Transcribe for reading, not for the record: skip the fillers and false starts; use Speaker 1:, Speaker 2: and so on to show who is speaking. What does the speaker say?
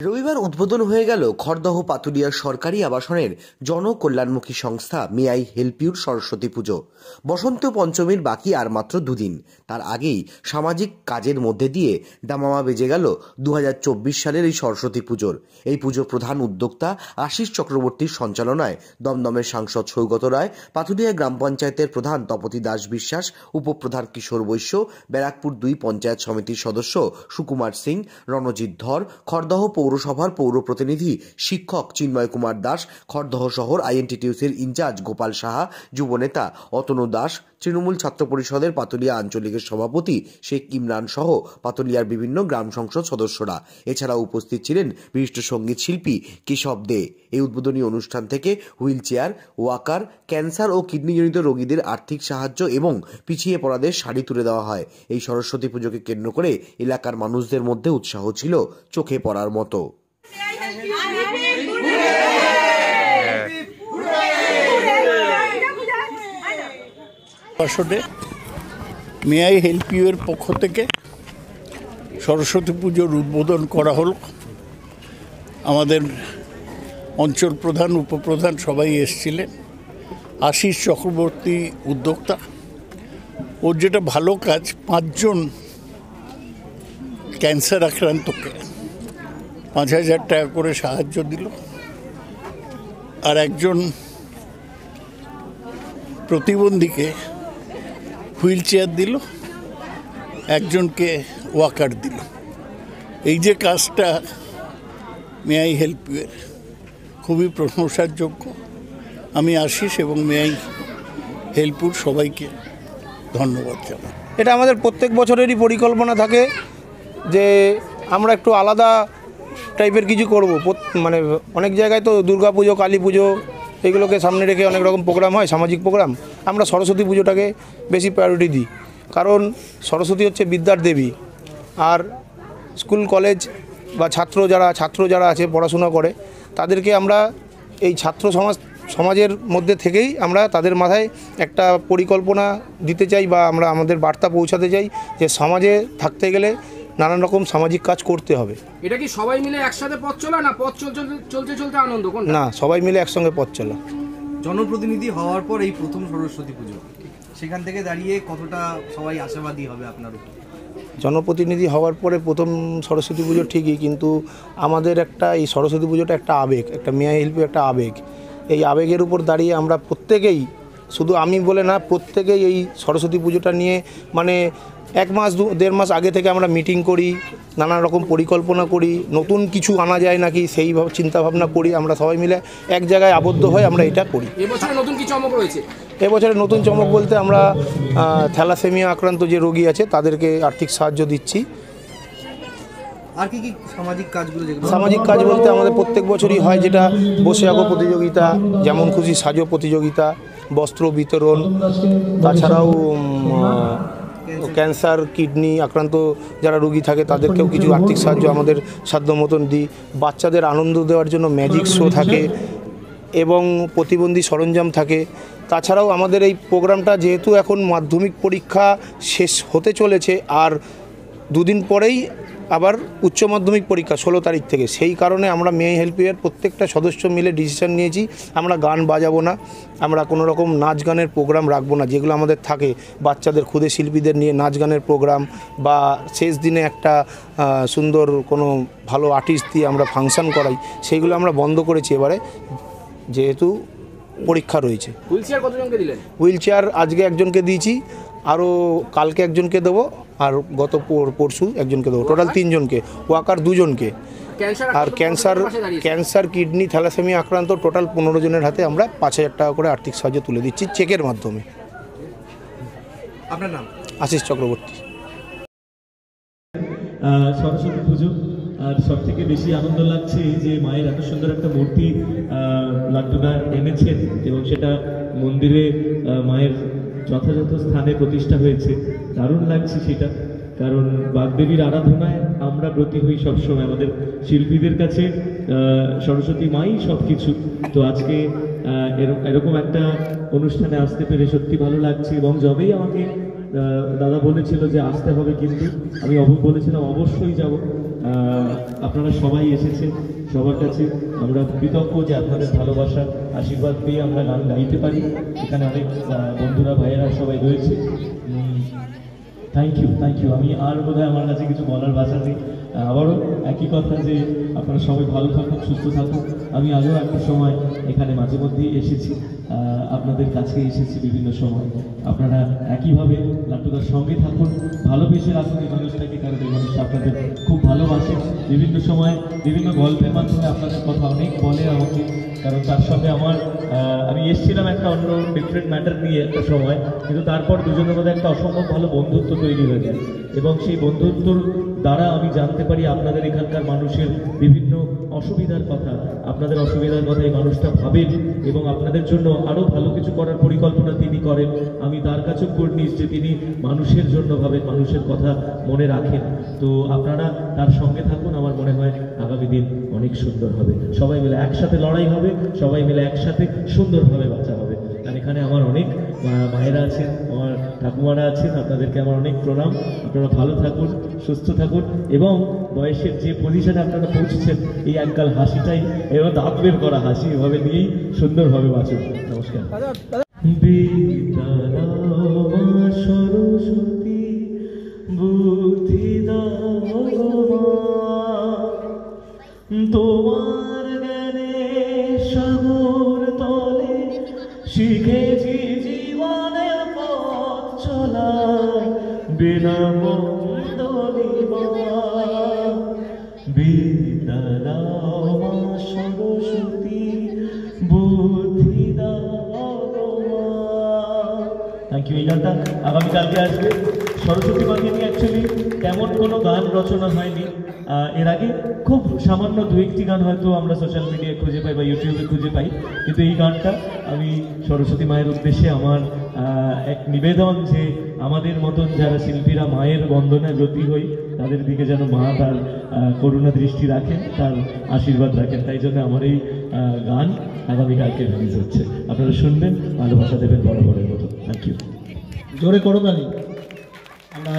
Speaker 1: রবিবার উদ্বোধন হয়ে গেল খড়দহ পাতুলিয়া সরকারি আবাসনের জনকল্যাণমুখী সংস্থা may I help your Saraswati পুজো। বসন্ত পঞ্চমীর বাকি আর মাত্র দুদিন, তার আগেই সামাজিক কাজের মধ্যে দিয়ে দামামা বেজে গেল 2024 সালের এই সরস্বতী পুজোর। এই পুজোর প্রধান উদ্যোক্তা আশিস চক্রবর্তীর সঞ্চালনায় দমদমের সাংসদ সৌগত রায়, পাতুলিয়া গ্রাম পঞ্চায়েতের প্রধান তপতি দাস বিশ্বাস, উপপ্রধান কিশোর বৈশ্য, ব্যারাকপুর 2 পঞ্চায়েত সমিতির সদস্য সুকুমার সিং, রণজিৎ ধর, খড়দহ পৌরসভার পৌর প্রতিনিধি শিক্ষক চিন্ময় কুমার দাস, খড়দহ শহর আইএনটিটিউসির ইনচার্জ গোপাল সাহা, যুবনেতা অতনু দাস, তৃণমূল ছাত্র পরিষদের পাতুলিয়া আঞ্চলিকের সভাপতি শেখ ইমরান সহ পাতুলিয়ার বিভিন্ন গ্রাম সংসদ সদস্যরা। এছাড়াও উপস্থিত ছিলেন বিশিষ্ট সঙ্গীত শিল্পী কেশব দে। এই উদ্বোধনী অনুষ্ঠান থেকে হুইল চেয়ার, ওয়াকার, ক্যান্সার ও কিডনিজনিত রোগীদের আর্থিক সাহায্য এবং পিছিয়ে পড়াদের শাড়ি তুলে দেওয়া হয়। এই সরস্বতী পুজোকে কেন্দ্র করে এলাকার মানুষদের মধ্যে উৎসাহ ছিল চোখে পড়ার মতো।
Speaker 2: আসলে মে আই হেল্প ইউ এর পক্ষ থেকে সরস্বতী পুজোর উদ্বোধন করা হলো। আমাদের অঞ্চল প্রধান, উপপ্রধান সবাই এসেছিলেন। আশিস চক্রবর্তী উদ্যোক্তা। ওর যেটা ভালো কাজ, 5 জন ক্যান্সার আক্রান্তকে 5,000 টাকা করে সাহায্য দিল, আর একজন প্রতিবন্ধীকে হুইল চেয়ার দিল, একজনকে ওয়াকার দিল। এই যে কাজটা মে আই হেল্প ইউ এর, খুবই প্রশংসার যোগ্য। আমি আশিস এবং মে আই হেল্প ইউ সবাইকে ধন্যবাদ জানাই।
Speaker 3: এটা আমাদের প্রত্যেক বছরেরই পরিকল্পনা থাকে যে আমরা একটু আলাদা টাইপের কিছু করব। মানে অনেক জায়গায় তো দুর্গা পুজো, কালী পুজো এগুলোকে সামনে রেখে অনেক রকম প্রোগ্রাম হয়, সামাজিক প্রোগ্রাম। আমরা সরস্বতী পুজোটাকে বেশি প্রায়োরিটি দিই, কারণ সরস্বতী হচ্ছে বিদ্যার দেবী। আর স্কুল কলেজ বা ছাত্র যারা আছে পড়াশোনা করে, তাদেরকে আমরা এই সমাজের মধ্যে থেকেই আমরা তাদের মাথায় একটা পরিকল্পনা দিতে চাই বা আমরা আমাদের বার্তা পৌঁছাতে চাই যে সমাজে থাকতে গেলে নানান রকম সামাজিক কাজ করতে হবে।
Speaker 4: এটা কি সবাই মিলে একসাথে পথ চলা, না পথ চলতে আনন্দ?
Speaker 3: না, সবাই মিলে একসঙ্গে পথ চলা।
Speaker 5: জনপ্রতিনিধি হওয়ার পর এই প্রথম সরস্বতী পুজো, সেখান থেকে দাঁড়িয়ে কতটা সবাই আশাবাদী হবে আপনার উপর?
Speaker 3: জনপ্রতিনিধি হওয়ার পরে প্রথম সরস্বতী পুজো ঠিকই, কিন্তু আমাদের একটা এই সরস্বতী পুজোটা একটা আবেগ, একটা মে আই হেল্প ইউ একটা আবেগ। এই আবেগের উপর দাঁড়িয়ে আমরা প্রত্যেকেই, শুধু আমি বলে না, প্রত্যেকেই এই সরস্বতী পুজোটা নিয়ে মানে 1 মাস 1.5 মাস আগে থেকে আমরা মিটিং করি, নানা রকম পরিকল্পনা করি, নতুন কিছু আনা যায় নাকি সেইভাবে চিন্তাভাবনা করি। আমরা সবাই মিলে এক জায়গায় আবদ্ধ হয়ে আমরা এটা করি।
Speaker 4: এবছরে নতুন কি চমক রয়েছে?
Speaker 3: এবছরে নতুন চমক বলতে আমরা থ্যালাসেমিয়া আক্রান্ত যে রোগী আছে তাদেরকে আর্থিক সাহায্য দিচ্ছি।
Speaker 5: আর কি সামাজিক কাজগুলো?
Speaker 3: সামাজিক কাজ বলতে আমাদের প্রত্যেক বছরই হয় যেটা বসে আঁকো প্রতিযোগিতা, যেমন খুশি সাজো প্রতিযোগিতা, বস্ত্র বিতরণ, তাছাড়াও ক্যান্সার, কিডনি আক্রান্ত যারা রোগী থাকে তাদেরকেও কিছু আর্থিক সাহায্য আমাদের সাধ্য মতন দিই। বাচ্চাদের আনন্দ দেওয়ার জন্য ম্যাজিক শো থাকে এবং প্রতিবন্ধী সরঞ্জাম থাকে। তাছাড়াও আমাদের এই প্রোগ্রামটা যেহেতু এখন মাধ্যমিক পরীক্ষা শেষ হতে চলেছে, আর 2 দিন পরেই আবার উচ্চ মাধ্যমিক পরীক্ষা 16 তারিখ থেকে, সেই কারণে আমরা মে আই হেল্প ইউ এর প্রত্যেকটা সদস্য মিলে ডিসিশন নিয়েছি আমরা গান বাজাবো না, আমরা কোনো রকম নাচ গানের প্রোগ্রাম রাখবো না। যেগুলো আমাদের থাকে বাচ্চাদের, ক্ষুদে শিল্পীদের নিয়ে নাচ গানের প্রোগ্রাম, বা শেষ দিনে একটা সুন্দর কোনো ভালো আর্টিস্ট দিয়ে আমরা ফাংশন করাই, সেইগুলো আমরা বন্ধ করেছি এবারে, যেহেতু পরীক্ষা রয়েছে।
Speaker 4: হুইল চেয়ার কতজনকে দিলেন?
Speaker 3: হুইল চেয়ার আজকে একজনকে দিয়েছি, আরও কালকে একজনকে দেবো, আর গত পরশু একজনকে দেবো। টোটাল 3 জনকে, ওয়াকার 2 জনকে, আর ক্যান্সার, কিডনি, থ্যালাসেমিয়া আক্রান্ত টোটাল 15 জনের হাতে আমরা 5,000 টাকা করে আর্থিক সাহায্য তুলে দিচ্ছি চেকের মাধ্যমে।
Speaker 5: আপনার নাম?
Speaker 3: আশিস চক্রবর্তী।
Speaker 6: সরস্বতী পুজো, আর সব থেকে বেশি আনন্দ লাগছে যে মায়ের এত সুন্দর একটা মূর্তি লাড্ডুদা এনেছেন এবং সেটা মন্দিরে মায়ের যথাযথ স্থানে প্রতিষ্ঠা হয়েছে। দারুণ লাগছে সেটা, কারণ বাগদেবীর আরাধনায় আমরা ব্রতী হই সবসময়। আমাদের শিল্পীদের কাছে সরস্বতী মাই সব কিছু। তো আজকে এরকম একটা অনুষ্ঠানে আসতে পেরে সত্যি ভালো লাগছে। এবং যবেই আমাকে দাদা বলেছিল যে আসতে হবে, কিন্তু আমি বলেছিলাম অবশ্যই যাব। আপনারা সবাই এসেছেন, সবার কাছে আমরা কৃতজ্ঞ যে আপনাদের ভালোবাসা আশীর্বাদ পেয়ে আমরা গান গাইতে পারি। এখানে অনেক বন্ধুরা ভাইয়েরা সবাই রয়েছে। Thank you. আমি আর বোধহয় আমার কাছে কিছু বলার ভাষা নেই। আবারও একই কথা যে আপনারা সবাই ভালো থাকুন, সুস্থ থাকুন। আমি আগেও একটা সময় এখানে মাঝে মধ্যেই এসেছি, আপনাদের কাছে এসেছি বিভিন্ন সময়। আপনারা একইভাবে লাট্টুদার সঙ্গে থাকুন, ভালোবেসে রাখুন এই মানুষটাকে, কারণ এই মানুষটা আপনাদের খুব ভালোবাসে। বিভিন্ন সময় বিভিন্ন গল্পের মাধ্যমে আপনাদের কথা অনেক বলে আমাকে, কারণ তার সঙ্গে আমি এসেছিলাম একটা অন্য ডিফারেন্ট ম্যাটার নিয়ে একটা সময়, কিন্তু তারপর দুজনের মধ্যে একটা অসম্ভব ভালো বন্ধুত্ব তৈরি হয়ে যায় এবং সেই বন্ধুত্বর দ্বারা আমি জানতে পারি আপনাদের এখানকার মানুষের বিভিন্ন অসুবিধার কথা, আপনাদের অসুবিধার কথা এই মানুষটা ভাবেন এবং আপনাদের জন্য আরও ভালো কিছু করার পরিকল্পনা তিনি করেন। আমি তার কাছেও কর্নিশ যে তিনি মানুষের জন্য ভাবেন, মানুষের কথা মনে রাখেন। তো আপনারা তার সঙ্গে থাকুন, আমার মনে হয় আগামী দিন অনেক সুন্দর হবে। সবাই মিলে একসাথে লড়াই হবে, সবাই মিলে একসাথে সুন্দরভাবে বাঁচা হবে। আর এখানে আমার অনেক মায়েরা আছেন, আমার ঠাকুমারা আছেন, আপনাদেরকে আমার অনেক প্রণাম। আপনারা ভালো থাকুন, সুস্থ থাকুন এবং বয়সের যে পজিশনে আপনারা পৌঁছেছেন এই একগাল হাসিটাই এবার দাঁত বের করা হাসি, এভাবে নিয়েই সুন্দরভাবে বাঁচুন। নমস্কার। সরস্বতী বুদ্ধি তোমার জ্ঞানে সাগর তলে শিখেছি জীবনে পথ চলা, বিনা বন্ধনী বিদ্যা দাও মা সরস্বতী বুদ্ধি দাও। Thank you. এই গানটা আগামীকালকে আসবে। সরস্বতী মাকে নিয়ে অ্যাকচুয়ালি তেমন কোনো গান রচনা হয়নি এর আগে, খুব সামান্য দু একটি গান হয়তো আমরা সোশ্যাল মিডিয়ায় খুঁজে পাই বা ইউটিউবে খুঁজে পাই, কিন্তু এই গানটা আমি সরস্বতী মায়ের উদ্দেশ্যে আমার এক নিবেদন যে আমাদের মতন যারা শিল্পীরা মায়ের বন্দনায় ব্রতী হই তাদের দিকে যেন মা তার করুণা দৃষ্টি রাখেন, তার আশীর্বাদ রাখেন। তাই জন্য আমার এই গান আগামীকালকে রিলিজ হচ্ছে। আপনারা শুনবেন, ভালোবাসা দেবেন বড় বড়ের মতো। Thank you.
Speaker 3: জোরে করো তালি। আমরা